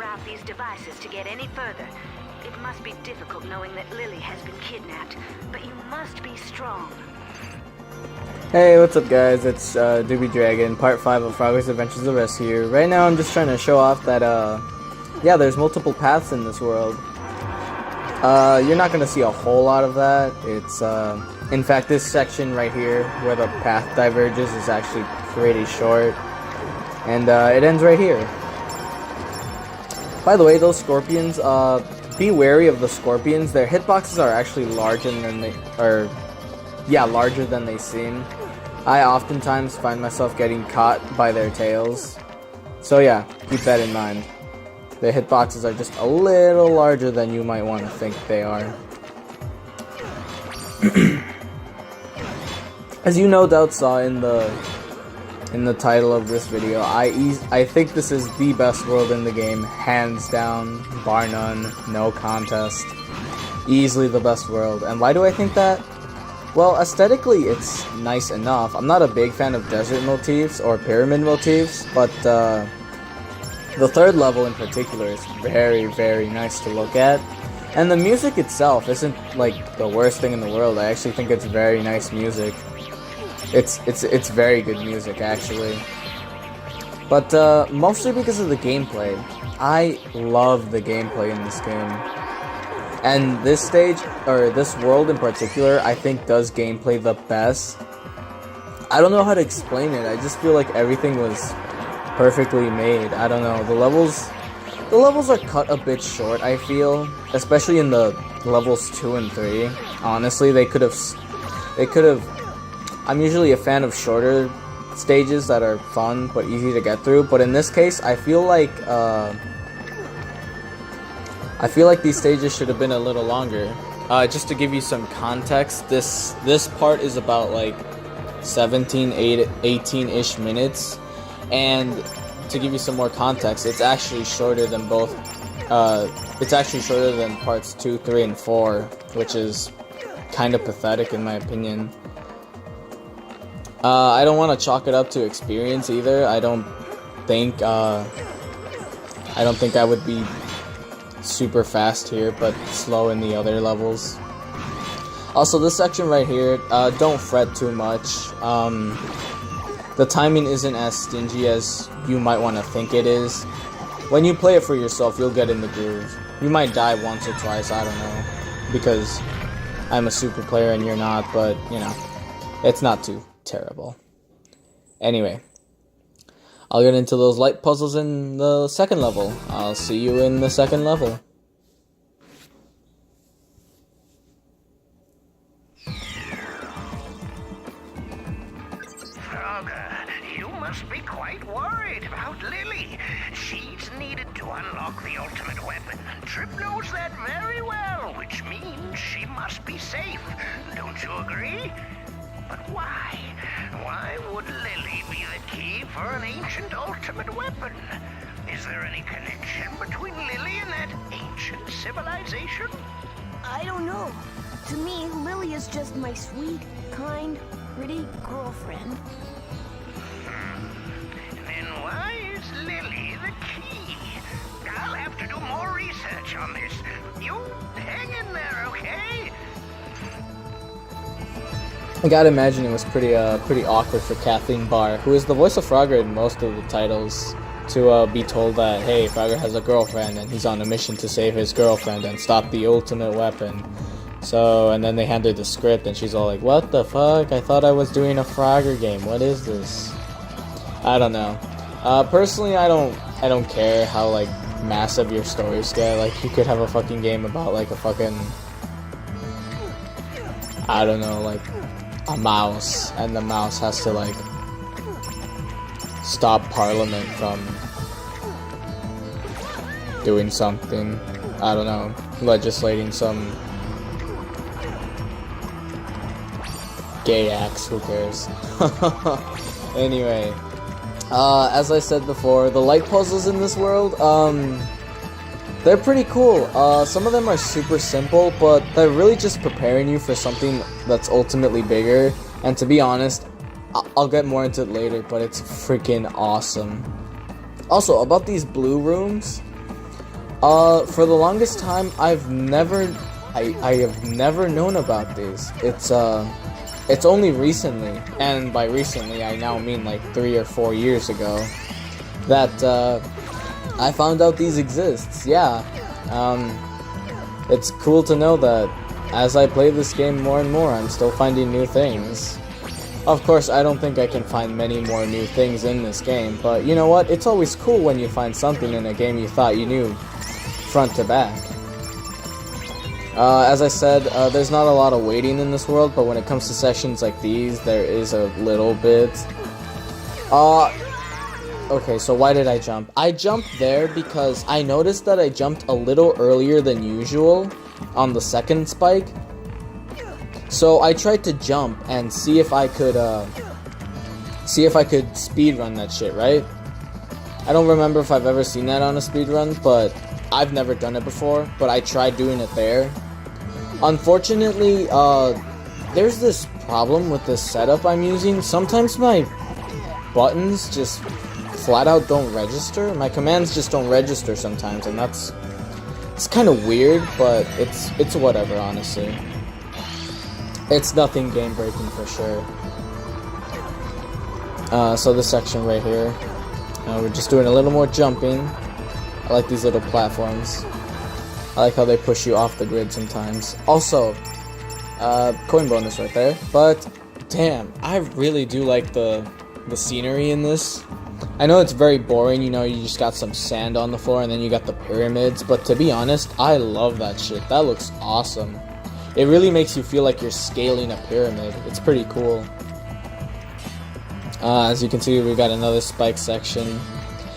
out these devices to get any further. It must be difficult knowing that Lily has been kidnapped, but you must be strong. Hey, what's up guys, it's Doobie Dragon, part 5 of Frogger's Adventures of Rescue. Right now I'm just trying to show off that, yeah, there's multiple paths in this world. You're not gonna see a whole lot of that. It's, in fact, this section right here, where the path diverges, is actually pretty short. And, it ends right here. By the way, those scorpions, be wary of the scorpions. Their hitboxes are actually larger than they seem. I oftentimes find myself getting caught by their tails. So yeah, keep that in mind. Their hitboxes are just a little larger than you might want to think they are. As you no doubt saw in the title of this video, I think this is the best world in the game, hands down, bar none, no contest. Easily the best world. And why do I think that? Well, aesthetically it's nice enough. I'm not a big fan of desert motifs or pyramid motifs, but the third level in particular is very, very nice to look at. And the music itself isn't like the worst thing in the world. I actually think it's very nice music. It's very good music actually. But mostly because of the gameplay. I love the gameplay in this game. And this stage, or this world in particular, I think does gameplay the best. I don't know how to explain it. I just feel like everything was perfectly made. I don't know. The levels are cut a bit short, I feel, especially in the levels 2 and 3. Honestly, they could have I'm usually a fan of shorter stages that are fun but easy to get through, but in this case, I feel like these stages should have been a little longer. Just to give you some context, this part is about like 18-ish minutes, and to give you some more context, it's actually shorter than both. It's actually shorter than parts 2, 3, and 4, which is kind of pathetic in my opinion. I don't want to chalk it up to experience either. I don't think I would be super fast here, but slow in the other levels. Also, this section right here, don't fret too much. The timing isn't as stingy as you might want to think it is. When you play it for yourself, you'll get in the groove. You might die once or twice, I don't know, because I'm a super player and you're not, but, you know, it's not too terrible. Anyway, I'll get into those light puzzles in the second level. I'll see you in the second level. Frogger, you must be quite worried about Lily. She's needed to unlock the ultimate weapon. Trip knows that very well, which means she must be safe. Don't you agree? But why? Why would Lily be the key for an ancient ultimate weapon? Is there any connection between Lily and that ancient civilization? I don't know. To me, Lily is just my sweet, kind, pretty girlfriend. Then why is Lily the key? I'll have to do more research on this. You hang in there, okay? I gotta imagine it was pretty awkward for Kathleen Barr, who is the voice of Frogger in most of the titles, to be told that, hey, Frogger has a girlfriend and he's on a mission to save his girlfriend and stop the ultimate weapon. So, and then they hand her the script and she's all like, what the fuck? I thought I was doing a Frogger game. What is this? I don't know. Personally, I don't care how, like, massive your stories get. Like, you could have a fucking game about, like, a fucking, I don't know, like, a mouse, and the mouse has to, like, stop Parliament from doing something. I don't know, legislating some gay acts, who cares? Anyway, as I said before, the light puzzles in this world, they're pretty cool. Some of them are super simple, but they're really just preparing you for something that's ultimately bigger. And to be honest, I'll get more into it later, but it's freaking awesome. Also, about these blue rooms, For the longest time, I have never known about these. It's only recently, and by recently I now mean like 3 or 4 years ago, that I found out these exist. Yeah, it's cool to know that as I play this game more and more, I'm still finding new things. Of course, I don't think I can find many more new things in this game, but you know what? It's always cool when you find something in a game you thought you knew front to back. As I said, there's not a lot of waiting in this world, but when it comes to sections like these, there is a little bit. Okay, so why did I jump? I jumped there because I noticed that I jumped a little earlier than usual on the second spike. So I tried to jump and see if I could speedrun that shit, right? I don't remember if I've ever seen that on a speedrun, but I've never done it before, but I tried doing it there. Unfortunately, there's this problem with this setup I'm using. Sometimes my buttons just flat out don't register. My commands just don't register sometimes, and it's kind of weird, but it's whatever, honestly. It's nothing game breaking for sure. So this section right here, we're just doing a little more jumping. I like these little platforms. I like how they push you off the grid sometimes. Also, coin bonus right there. But damn, I really do like the scenery in this. I know it's very boring, you know, you just got some sand on the floor and then you got the pyramids, but to be honest, I love that shit. That looks awesome. It really makes you feel like you're scaling a pyramid. It's pretty cool. As you can see, we got another spike section.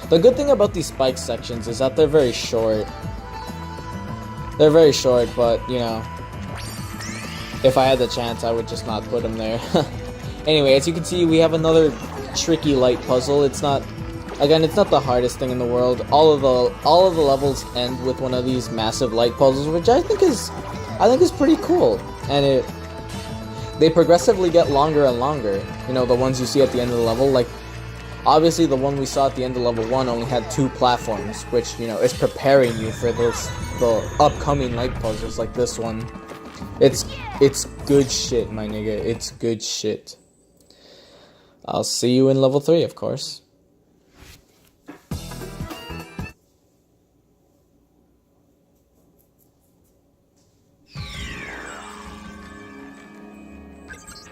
The good thing about these spike sections is that they're very short. They're very short, but, you know, if I had the chance, I would just not put them there. Anyway, as you can see, we have another tricky light puzzle. It's not the hardest thing in the world. All of the levels end with one of these massive light puzzles, which I think is pretty cool. And they progressively get longer and longer. You know, the ones you see at the end of the level, like obviously the one we saw at the end of level 1 only had 2 platforms, which, you know, is preparing you for the upcoming light puzzles like this one. It's good shit, my nigga. It's good shit. I'll see you in level 3, of course.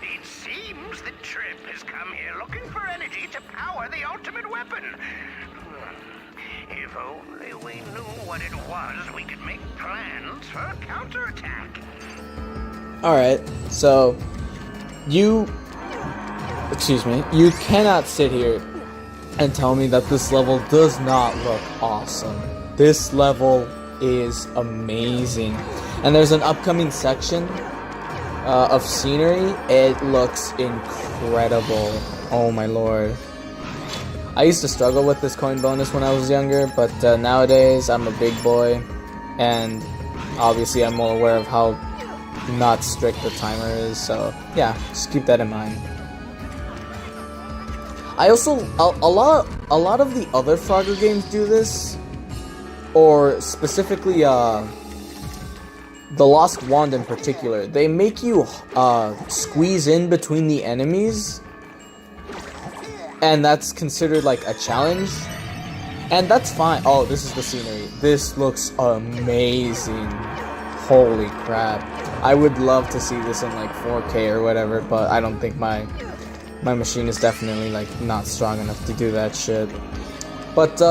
It seems that Trip has come here looking for energy to power the ultimate weapon. If only we knew what it was, we could make plans for a counterattack. Alright, so you cannot sit here and tell me that this level does not look awesome. This level is amazing. And there's an upcoming section of scenery. It looks incredible. Oh my lord. I used to struggle with this coin bonus when I was younger, but nowadays I'm a big boy, and obviously I'm more aware of how not strict the timer is, so yeah, just keep that in mind. I also, a lot of the other Frogger games do this, or specifically the Lost Wand in particular. They make you squeeze in between the enemies, and that's considered like a challenge, and that's fine. Oh, this is the scenery. This looks amazing. Holy crap. I would love to see this in like 4K or whatever, but I don't think my machine is definitely like not strong enough to do that shit. But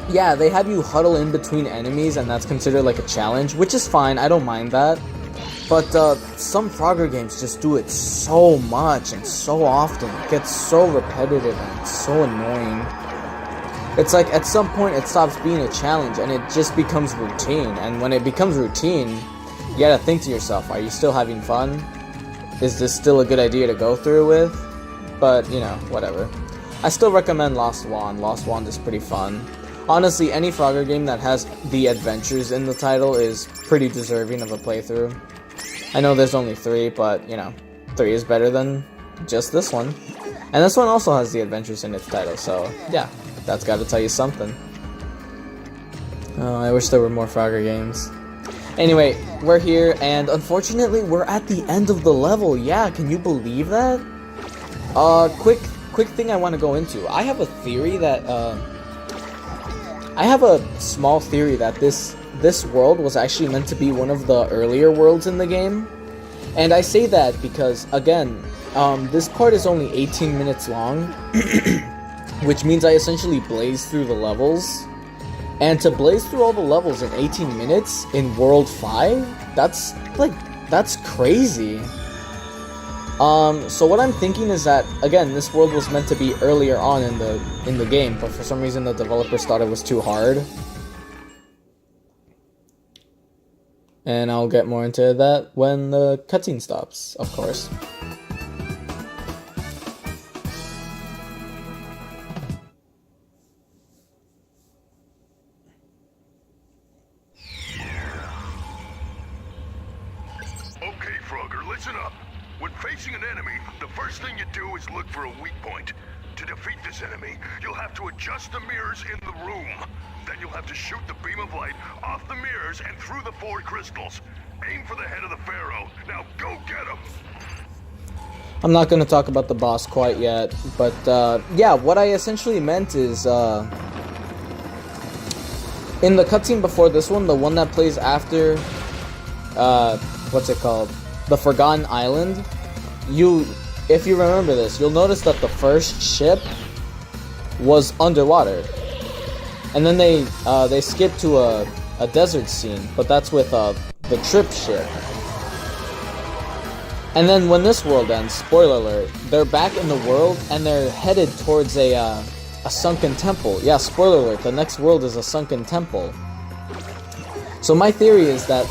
yeah, they have you huddle in between enemies, and that's considered like a challenge, which is fine. I don't mind that. But some Frogger games just do it so much and so often. It gets so repetitive and it's so annoying. It's like at some point it stops being a challenge and it just becomes routine. And when it becomes routine, you gotta think to yourself, are you still having fun? Is this still a good idea to go through with? But, you know, whatever. I still recommend Lost Wand. Lost Wand is pretty fun. Honestly, any Frogger game that has the adventures in the title is pretty deserving of a playthrough. I know there's only 3, but, you know, 3 is better than just this one. And this one also has the adventures in its title, so, yeah, that's gotta tell you something. Oh, I wish there were more Frogger games. Anyway, we're here, and unfortunately, we're at the end of the level. Yeah, can you believe that? Quick thing I want to go into. I have a theory that, I have a small theory that this world was actually meant to be one of the earlier worlds in the game. And I say that because, again, this part is only 18 minutes long, which means I essentially blaze through the levels. And to blaze through all the levels in 18 minutes in World 5, that's crazy. So what I'm thinking is that, again, this world was meant to be earlier on in the game, but for some reason the developers thought it was too hard. And I'll get more into that when the cutscene stops, of course. Okay, Frogger, listen up. When facing an enemy, the first thing you do is look for a weak point. To defeat this enemy, you'll have to adjust the mirrors in the room. Then you'll have to shoot the beam of light off the mirrors and through the 4 crystals. Aim for the head of the Pharaoh. Now go get him! I'm not going to talk about the boss quite yet, but yeah, what I essentially meant is, in the cutscene before this one, the one that plays after, what's it called? The Forgotten Island, if you remember this, you'll notice that the first ship was underwater. And then they skip to a desert scene, but that's with the Trip ship. And then when this world ends, spoiler alert, they're back in the world and they're headed towards a sunken temple. Yeah, spoiler alert, the next world is a sunken temple. So my theory is that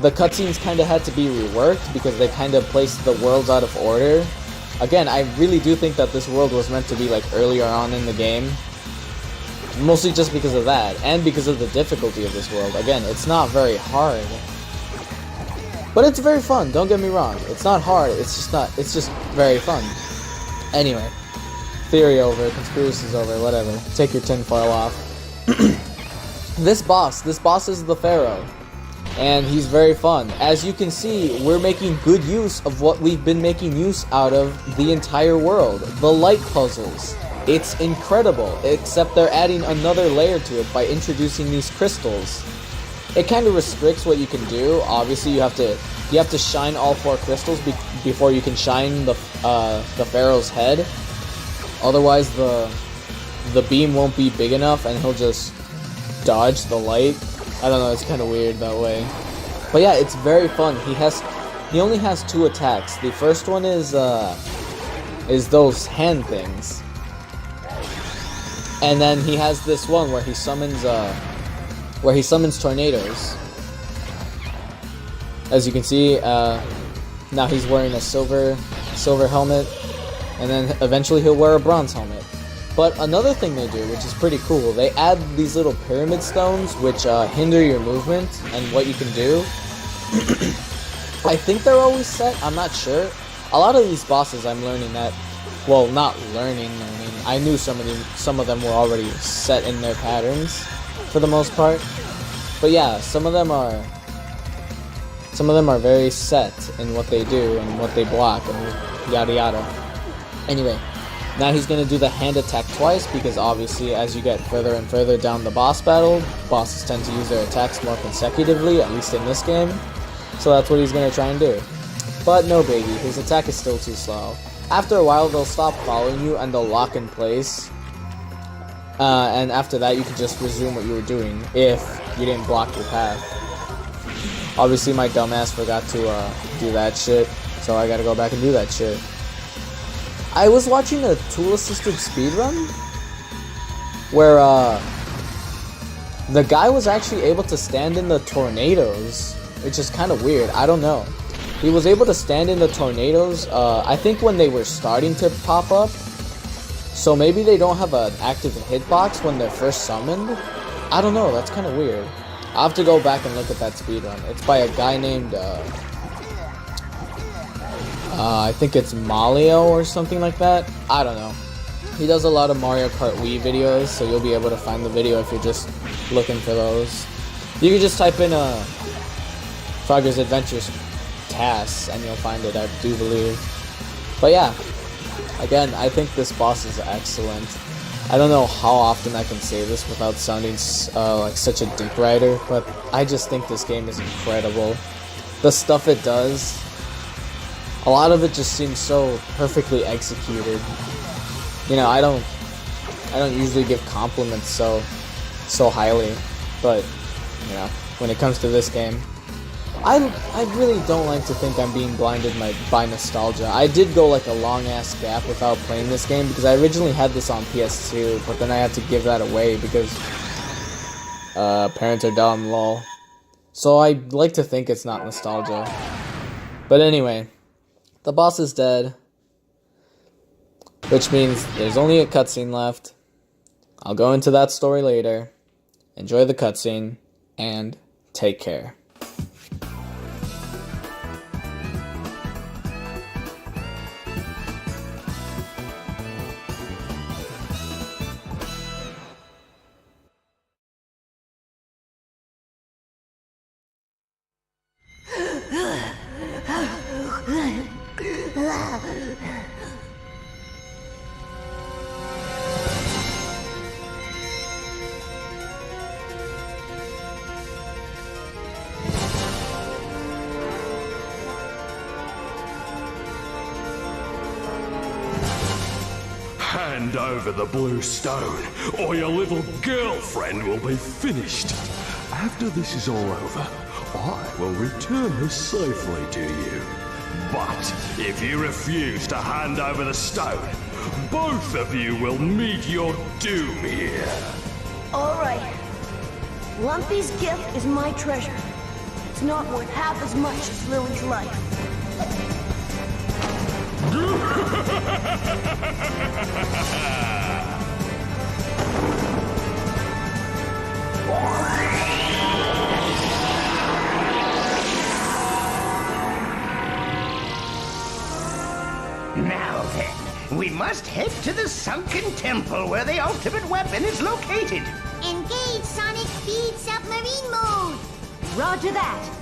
the cutscenes kind of had to be reworked because they kind of placed the worlds out of order. Again, I really do think that this world was meant to be like earlier on in the game. Mostly just because of that, and because of the difficulty of this world. Again, it's not very hard. But it's very fun, don't get me wrong. It's not hard, it's just very fun. Anyway, theory over, conspiracy's over, whatever. Take your tinfoil off. This boss is the Pharaoh. And he's very fun. As you can see, we're making good use of what we've been making use out of the entire world. The light puzzles. It's incredible, except they're adding another layer to it by introducing these crystals. It kind of restricts what you can do. Obviously, you have to shine all 4 crystals before you can shine the Pharaoh's head. Otherwise, the beam won't be big enough, and he'll just dodge the light. I don't know, it's kind of weird that way. But yeah, it's very fun. He only has 2 attacks. The first one is those hand things. And then he has this one where he summons tornadoes. As you can see, now he's wearing a silver helmet, and then eventually he'll wear a bronze helmet. But another thing they do, which is pretty cool, they add these little pyramid stones which hinder your movement and what you can do. I think they're always set, I'm not sure. A lot of these bosses I'm learning that, well, not learning, I knew some of them were already set in their patterns for the most part. But yeah, some of them are very set in what they do and what they block and yada yada. Anyway, now he's going to do the hand attack twice because obviously as you get further and further down the boss battle, bosses tend to use their attacks more consecutively, at least in this game. So that's what he's going to try and do. But no biggie, his attack is still too slow. After a while they'll stop following you and they'll lock in place. And after that you can just resume what you were doing if you didn't block your path. Obviously my dumbass forgot to do that shit, so I gotta go back and do that shit. I was watching a tool-assisted speedrun where the guy was actually able to stand in the tornadoes, which is kind of weird. I don't know. He was able to stand in the tornadoes, I think when they were starting to pop up. So maybe they don't have an active hitbox when they're first summoned? I don't know, that's kind of weird. I'll have to go back and look at that speedrun. It's by a guy named, I think it's Malio or something like that. I don't know. He does a lot of Mario Kart Wii videos, so you'll be able to find the video if you're just looking for those. You can just type in Frogger's Adventures tasks and you'll find it, I do believe. But yeah, again, I think this boss is excellent. I don't know how often I can say this without sounding like such a dick rider, but I just think this game is incredible. The stuff it does, a lot of it just seems so perfectly executed. You know, I don't usually give compliments so highly, but you know, when it comes to this game, I really don't like to think I'm being blinded by nostalgia. I did go like a long ass gap without playing this game because I originally had this on PS2, but then I had to give that away because parents are dumb, lol. So I like to think it's not nostalgia. But anyway, the boss is dead, which means there's only a cutscene left. I'll go into that story later. Enjoy the cutscene, and take care. Hand over the blue stone, or your little girlfriend will be finished. After this is all over, I will return her safely to you. But if you refuse to hand over the stone, both of you will meet your doom here. Alright. Lumpy's gift is my treasure. It's not worth half as much as Lily's life. Now then, we must head to the sunken temple where the ultimate weapon is located. Engage Sonic Speed Submarine Mode! Roger that.